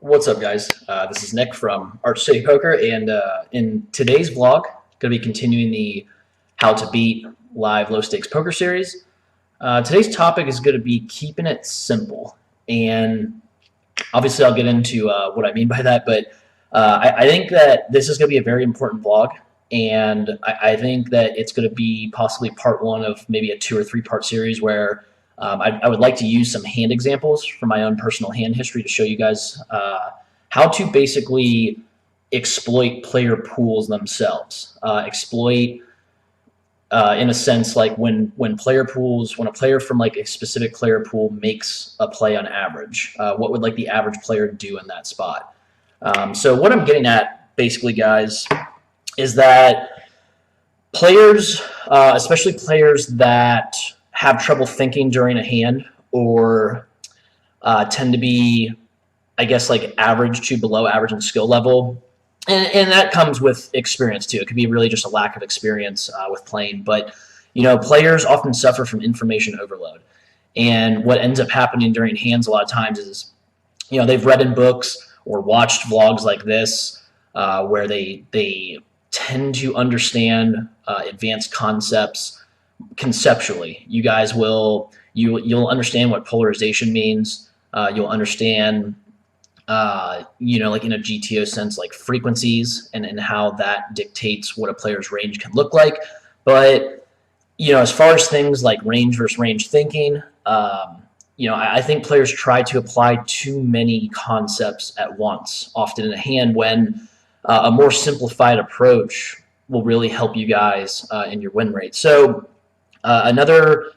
What's up, guys? This is Nick from Arch City Poker, and in today's vlog, going to be continuing the How to Beat live low stakes poker series. Today's topic is going to be keeping it simple, and obviously I'll get into what I mean by that. But I think that this is going to be a very important vlog, and I think that it's going to be possibly part one of maybe a 2 or 3 part series where I would like to use some hand examples from my own personal hand history to show you guys how to basically exploit player pools themselves. Exploit, in a sense, like when a player from like a specific player pool makes a play on average, what would like the average player do in that spot? So what I'm getting at, basically, guys, is that players, especially players that have trouble thinking during a hand or tend to be, I guess, like average to below average in skill level. And that comes with experience too. It could be really just a lack of experience with playing. But, you know, players often suffer from information overload. And what ends up happening during hands a lot of times is, you know, they've read in books or watched vlogs like this where they tend to understand advanced concepts conceptually. You guys will you'll understand what polarization means. You'll understand you know, like in a GTO sense, like frequencies and how that dictates what a player's range can look like. But, you know, as far as things like range versus range thinking, you know, I think players try to apply too many concepts at once, often in a hand, when a more simplified approach will really help you guys in your win rate. So another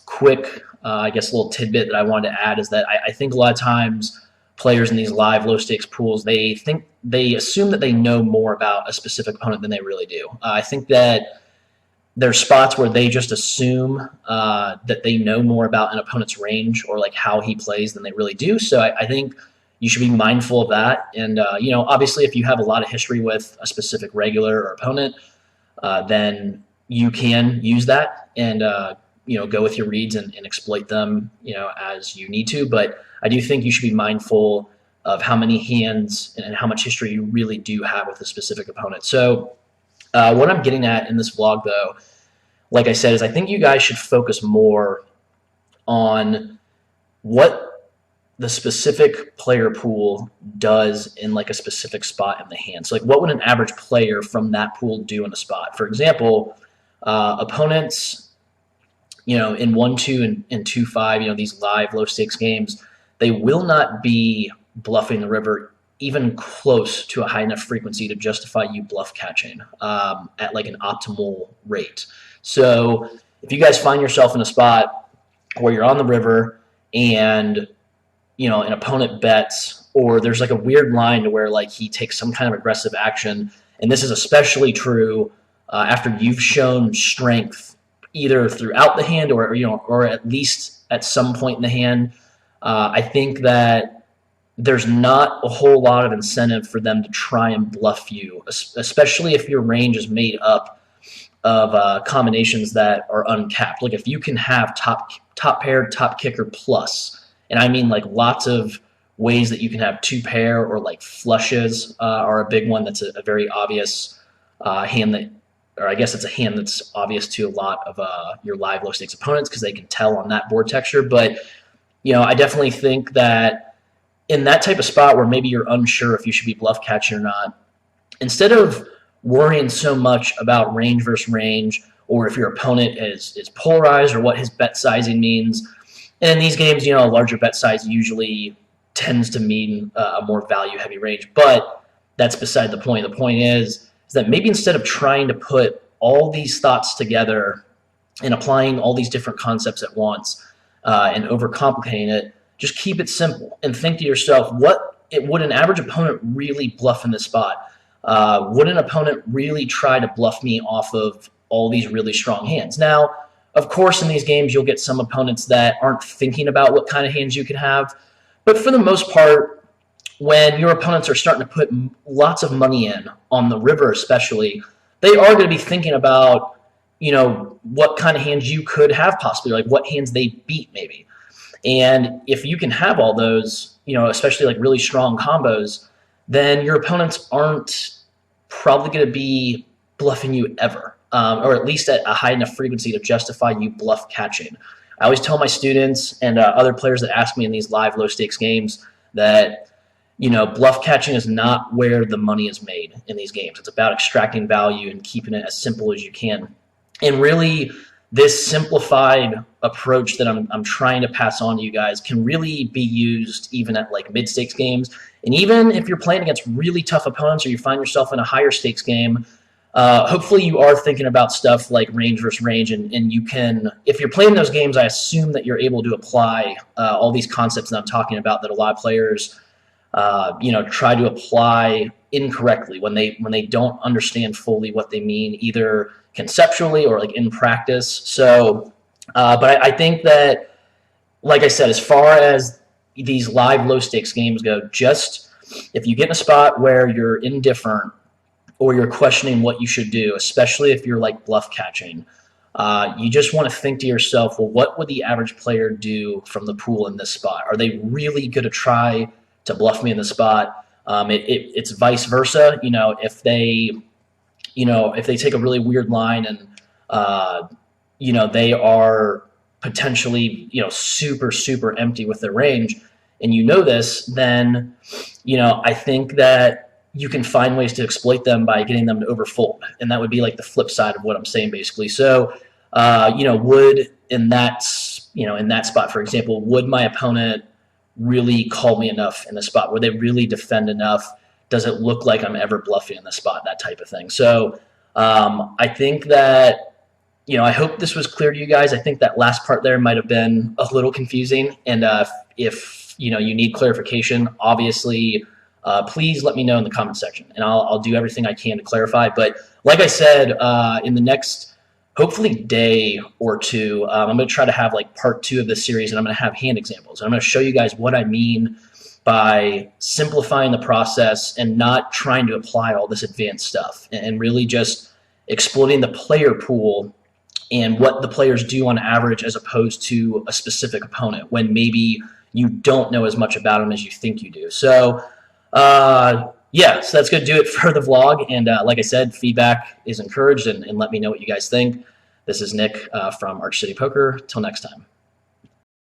quick, I guess, little tidbit that I wanted to add is that I think a lot of times players in these live low stakes pools, they assume that they know more about a specific opponent than they really do. I think that there's spots where they just assume that they know more about an opponent's range or like how he plays than they really do. So I think you should be mindful of that. And, you know, obviously if you have a lot of history with a specific regular or opponent, then you can use that and, you know, go with your reads and exploit them, you know, as you need to. But I do think you should be mindful of how many hands and how much history you really do have with a specific opponent. So what I'm getting at in this vlog, though, like I said, is I think you guys should focus more on what the specific player pool does in like a specific spot in the hand. So like what would an average player from that pool do in a spot? For example, opponents, you know, in 1-2 and 2-5, you know, these live low stakes games, they will not be bluffing the river even close to a high enough frequency to justify you bluff catching at like an optimal rate. So if you guys find yourself in a spot where you're on the river and, you know, an opponent bets, or there's like a weird line to where like he takes some kind of aggressive action, and this is especially true after you've shown strength either throughout the hand or, you know, or at least at some point in the hand, I think that there's not a whole lot of incentive for them to try and bluff you, especially if your range is made up of combinations that are uncapped. Like if you can have top pair, top kicker plus, and I mean like lots of ways that you can have 2 pair, or like flushes are a big one. That's a very obvious hand that, or I guess it's a hand that's obvious to a lot of your live low stakes opponents because they can tell on that board texture. But, you know, I definitely think that in that type of spot where maybe you're unsure if you should be bluff catching or not, instead of worrying so much about range versus range, or if your opponent is polarized, or what his bet sizing means, and in these games, you know, a larger bet size usually tends to mean a more value-heavy range. But that's beside the point. The point is that maybe instead of trying to put all these thoughts together and applying all these different concepts at once and overcomplicating it, just keep it simple and think to yourself, would an average opponent really bluff in this spot? Would an opponent really try to bluff me off of all these really strong hands? Now, of course, in these games, you'll get some opponents that aren't thinking about what kind of hands you can have. But for the most part, when your opponents are starting to put lots of money in on the river especially, they are going to be thinking about, you know, what kind of hands you could have possibly, like what hands they beat maybe. And if you can have all those, especially like really strong combos, then your opponents aren't probably going to be bluffing you ever, or at least at a high enough frequency to justify you bluff catching. I always tell my students and other players that ask me in these live low stakes games that bluff catching is not where the money is made in these games. It's about extracting value and keeping it as simple as you can. And really, this simplified approach that I'm trying to pass on to you guys can really be used even at like mid-stakes games. And even if you're playing against really tough opponents or you find yourself in a higher stakes game, hopefully you are thinking about stuff like range versus range. And you can, if you're playing those games, I assume that you're able to apply all these concepts that I'm talking about that a lot of players try to apply incorrectly when they don't understand fully what they mean, either conceptually or like in practice. So, but I think that, like I said, as far as these live low stakes games go, just if you get in a spot where you're indifferent or you're questioning what you should do, especially if you're like bluff catching, you just want to think to yourself, well, what would the average player do from the pool in this spot? Are they really going to try to bluff me in the spot? It's vice versa. If they take a really weird line and they are potentially super super empty with their range, and this, then I think that you can find ways to exploit them by getting them to overfold, and that would be like the flip side of what I'm saying basically. So would in that spot, for example, would my opponent really call me enough in the spot? Would they really defend enough? Does it look like I'm ever bluffing in the spot? That type of thing. So I think that, I hope this was clear to you guys. I think that last part there might have been a little confusing. And if you need clarification, obviously, please let me know in the comment section, and I'll do everything I can to clarify. But like I said, in the next, hopefully, day or two, I'm going to try to have like part 2 of this series, and I'm going to have hand examples. And I'm going to show you guys what I mean by simplifying the process and not trying to apply all this advanced stuff, and really just exploiting the player pool and what the players do on average as opposed to a specific opponent when maybe you don't know as much about them as you think you do. So yeah, so that's going to do it for the vlog. And like I said, feedback is encouraged, and let me know what you guys think. This is Nick from Arch City Poker. Till next time.